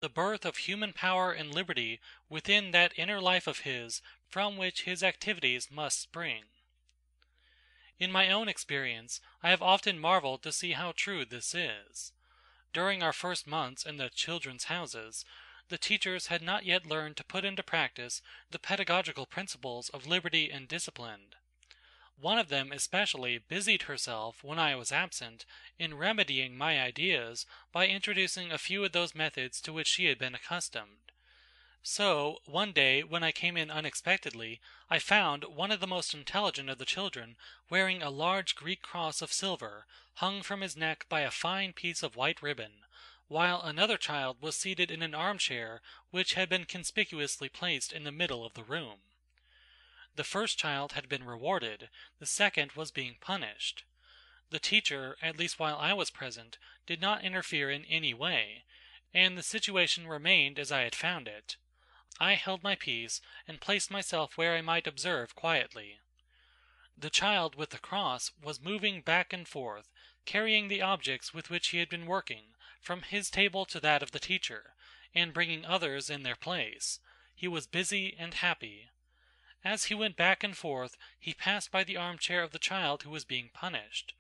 the birth of human power and liberty within that inner life of his from which his activities must spring. In my own experience, I have often marveled to see how true this is. During our first months in the "Children's Houses," the teachers had not yet learned to put into practice the pedagogical principles of liberty and discipline. One of them especially busied herself, when I was absent, in remedying my ideas by introducing a few of those methods to which she had been accustomed. So, one day, when I came in unexpectedly, I found one of the most intelligent of the children wearing a large Greek cross of silver, hung from his neck by a fine piece of white ribbon, while another child was seated in an armchair which had been conspicuously placed in the middle of the room. The first child had been rewarded, the second was being punished. The teacher, at least while I was present, did not interfere in any way, and the situation remained as I had found it. I held my peace, and placed myself where I might observe quietly. The child with the cross was moving back and forth, carrying the objects with which he had been working, from his table to that of the teacher, and bringing others in their place. He was busy and happy. As he went back and forth, he passed by the armchair of the child who was being punished.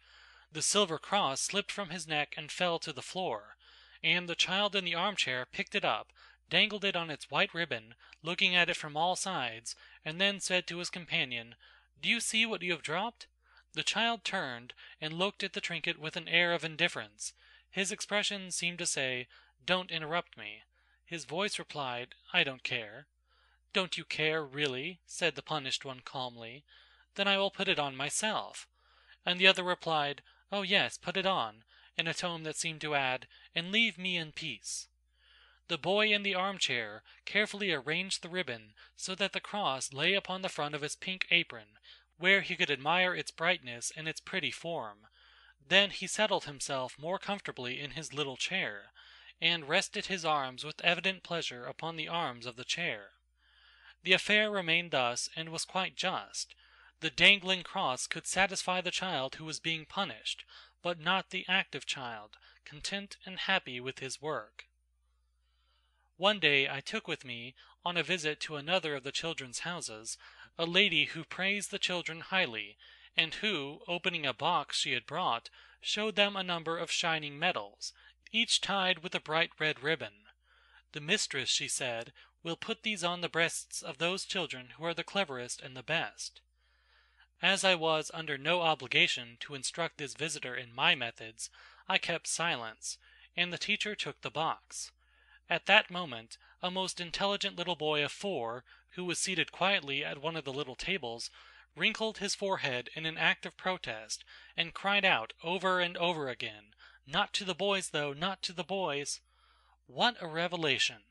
The silver cross slipped from his neck and fell to the floor, and the child in the armchair picked it up, dangled it on its white ribbon, looking at it from all sides, and then said to his companion, "Do you see what you have dropped?" The child turned and looked at the trinket with an air of indifference. His expression seemed to say, "Don't interrupt me." His voice replied, "I don't care." "Don't you care, really?" said the punished one calmly. "Then I will put it on myself." And the other replied, "Oh yes, put it on," in a tone that seemed to add, "and leave me in peace." The boy in the armchair carefully arranged the ribbon so that the cross lay upon the front of his pink apron, where he could admire its brightness and its pretty form. Then he settled himself more comfortably in his little chair, and rested his arms with evident pleasure upon the arms of the chair. The affair remained thus, and was quite just. The dangling cross could satisfy the child who was being punished, but not the active child, content and happy with his work. One day I took with me, on a visit to another of the "Children's Houses," a lady who praised the children highly, and who, opening a box she had brought, showed them a number of shining medals, each tied with a bright red ribbon. "The mistress," she said, "will put these on the breasts of those children who are the cleverest and the best." As I was under no obligation to instruct this visitor in my methods, I kept silence, and the teacher took the box. At that moment, a most intelligent little boy of 4, who was seated quietly at one of the little tables, wrinkled his forehead in an act of protest, and cried out over and over again, "Not to the boys, though, not to the boys!" What a revelation!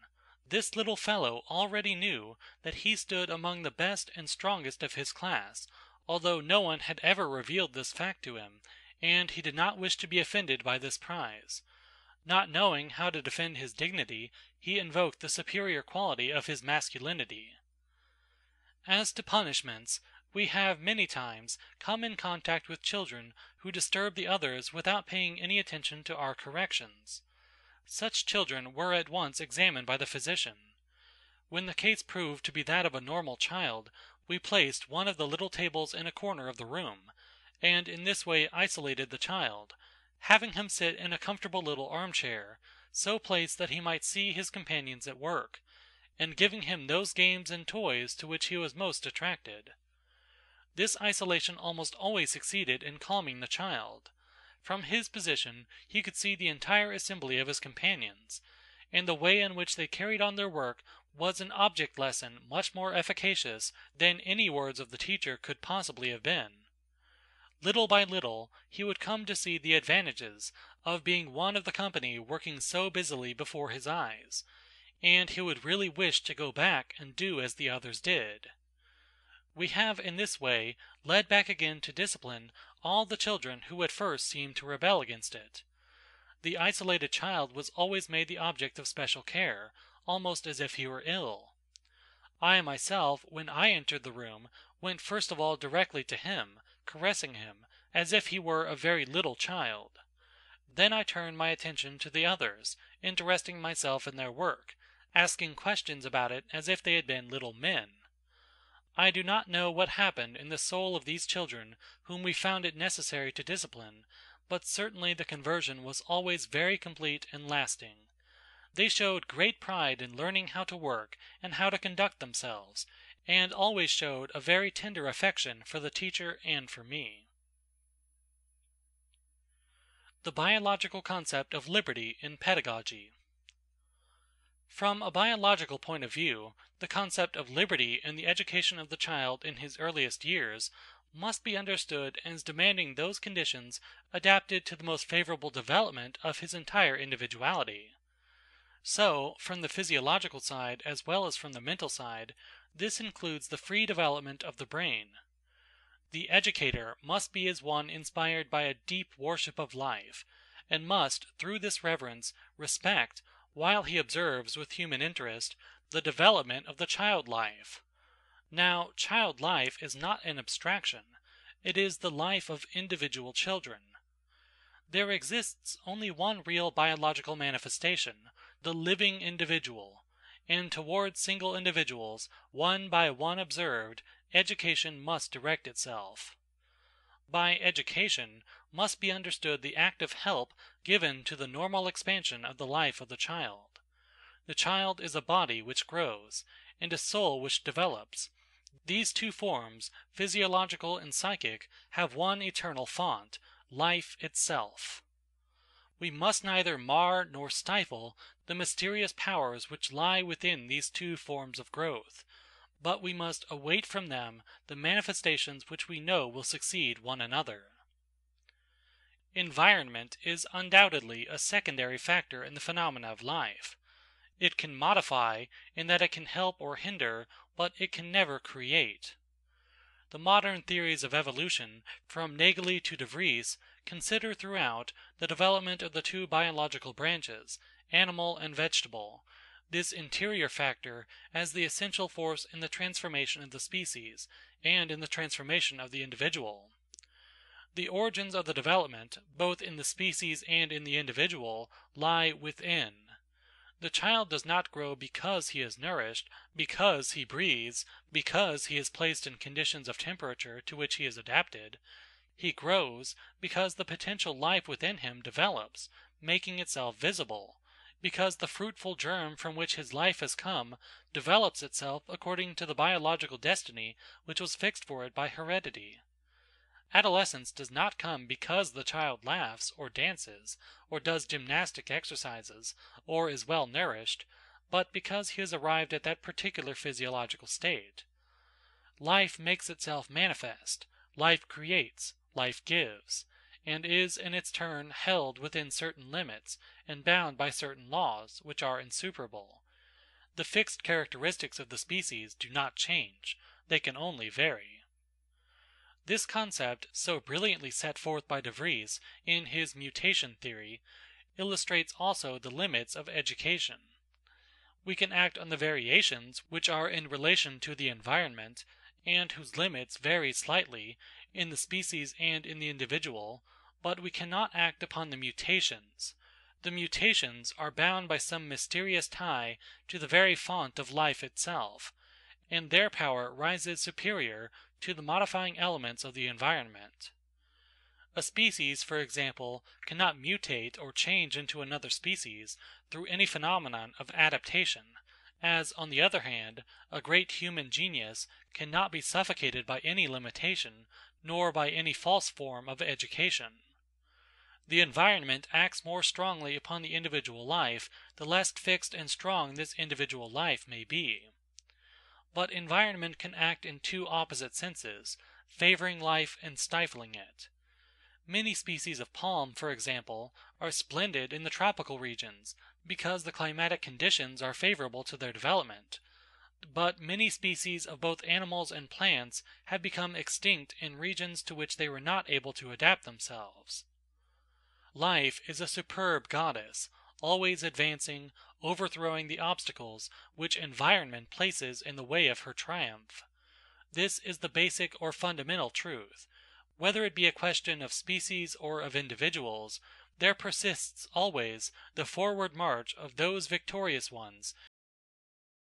This little fellow already knew that he stood among the best and strongest of his class, although no one had ever revealed this fact to him, and he did not wish to be offended by this prize. Not knowing how to defend his dignity, he invoked the superior quality of his masculinity. As to punishments, we have many times come in contact with children who disturb the others without paying any attention to our corrections. Such children were at once examined by the physician. When the case proved to be that of a normal child, we placed one of the little tables in a corner of the room, and in this way isolated the child, having him sit in a comfortable little armchair, so placed that he might see his companions at work, and giving him those games and toys to which he was most attracted. This isolation almost always succeeded in calming the child. From his position he could see the entire assembly of his companions, and the way in which they carried on their work was an object lesson much more efficacious than any words of the teacher could possibly have been. Little by little he would come to see the advantages of being one of the company working so busily before his eyes, and he would really wish to go back and do as the others did. We have in this way led back again to discipline all the children who at first seemed to rebel against it. The isolated child was always made the object of special care, almost as if he were ill. I myself, when I entered the room, went first of all directly to him, caressing him, as if he were a very little child. Then I turn my attention to the others, interesting myself in their work, asking questions about it as if they had been little men. I do not know what happened in the soul of these children whom we found it necessary to discipline, but certainly the conversion was always very complete and lasting. They showed great pride in learning how to work and how to conduct themselves, and always showed a very tender affection for the teacher and for me. The biological concept of liberty in pedagogy. From a biological point of view, the concept of liberty in the education of the child in his earliest years must be understood as demanding those conditions adapted to the most favorable development of his entire individuality. So, from the physiological side as well as from the mental side, this includes the free development of the brain. The educator must be as one inspired by a deep worship of life, and must, through this reverence, respect, while he observes with human interest, the development of the child life. Now, child life is not an abstraction. It is the life of individual children. There exists only one real biological manifestation, the living individual, and towards single individuals, one by one observed, education must direct itself. By education must be understood the active help given to the normal expansion of the life of the child. The child is a body which grows, and a soul which develops. These two forms, physiological and psychic, have one eternal font, life itself. We must neither mar nor stifle the mysterious powers which lie within these two forms of growth, but we must await from them the manifestations which we know will succeed one another. Environment is undoubtedly a secondary factor in the phenomena of life. It can modify, in that it can help or hinder, but it can never create. The modern theories of evolution, from Nageli to De Vries, consider throughout the development of the two biological branches, animal and vegetable, this interior factor as the essential force in the transformation of the species and in the transformation of the individual. The origins of the development, both in the species and in the individual, lie within. The child does not grow because he is nourished, because he breathes, because he is placed in conditions of temperature to which he is adapted. He grows because the potential life within him develops, making itself visible, because the fruitful germ from which his life has come develops itself according to the biological destiny which was fixed for it by heredity. Adolescence does not come because the child laughs, or dances, or does gymnastic exercises, or is well nourished, but because he has arrived at that particular physiological state. Life makes itself manifest, life creates, life gives, and is in its turn held within certain limits and bound by certain laws, which are insuperable. The fixed characteristics of the species do not change, they can only vary. This concept, so brilliantly set forth by De Vries in his mutation theory, illustrates also the limits of education. We can act on the variations which are in relation to the environment, and whose limits vary slightly, in the species and in the individual, but we cannot act upon the mutations. The mutations are bound by some mysterious tie to the very font of life itself, and their power rises superior to the modifying elements of the environment. A species, for example, cannot mutate or change into another species through any phenomenon of adaptation, as, on the other hand, a great human genius cannot be suffocated by any limitation, nor by any false form of education. The environment acts more strongly upon the individual life the less fixed and strong this individual life may be. But environment can act in two opposite senses, favoring life and stifling it. Many species of palm, for example, are splendid in the tropical regions, because the climatic conditions are favorable to their development. But many species of both animals and plants have become extinct in regions to which they were not able to adapt themselves. Life is a superb goddess, always advancing, overthrowing the obstacles which environment places in the way of her triumph. This is the basic or fundamental truth. Whether it be a question of species or of individuals, there persists always the forward march of those victorious ones